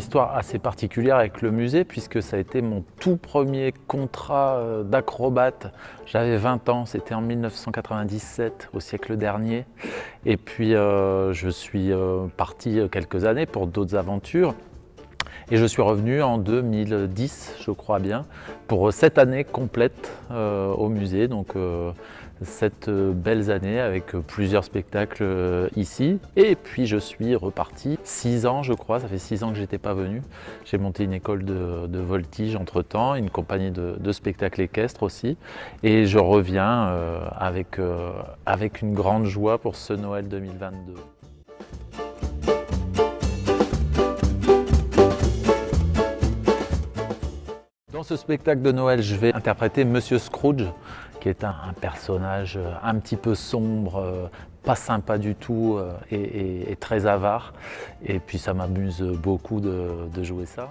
histoire assez particulière avec le musée puisque ça a été mon tout premier contrat d'acrobate. J'avais 20 ans, c'était en 1997, au siècle dernier. Et puis je suis parti quelques années pour d'autres aventures. Et je suis revenu en 2010, je crois bien, pour 7 années complètes au musée. Donc 7 belles années avec plusieurs spectacles ici. Et puis je suis reparti 6 ans, je crois, ça fait 6 ans que je n'étais pas venu. J'ai monté une école de voltige entre-temps, une compagnie de spectacles équestres aussi. Et je reviens avec une grande joie pour ce Noël 2022. Dans ce spectacle de Noël, je vais interpréter Monsieur Scrooge, qui est un personnage un petit peu sombre, pas sympa du tout et très avare. Et puis ça m'amuse beaucoup de jouer ça.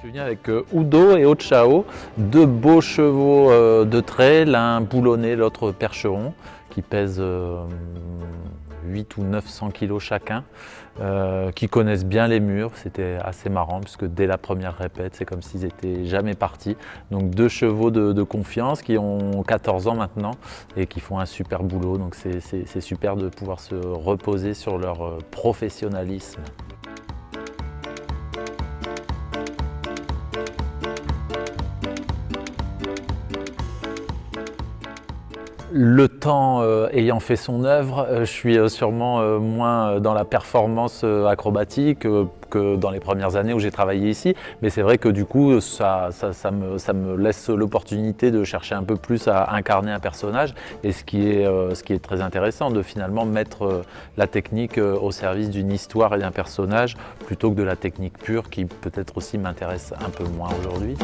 Je viens avec Udo et Ochao, deux beaux chevaux de trait, l'un boulonné, l'autre percheron, qui pèsent 8 ou 900 kg chacun, qui connaissent bien les murs. C'était assez marrant puisque dès la première répète, c'est comme s'ils n'étaient jamais partis. Donc deux chevaux de confiance qui ont 14 ans maintenant et qui font un super boulot. Donc c'est super de pouvoir se reposer sur leur professionnalisme. Le temps ayant fait son œuvre, je suis sûrement moins dans la performance acrobatique que dans les premières années où j'ai travaillé ici. Mais c'est vrai que du coup, ça me laisse l'opportunité de chercher un peu plus à incarner un personnage. Et ce qui est très intéressant, de finalement mettre la technique au service d'une histoire et d'un personnage, plutôt que de la technique pure qui peut-être aussi m'intéresse un peu moins aujourd'hui.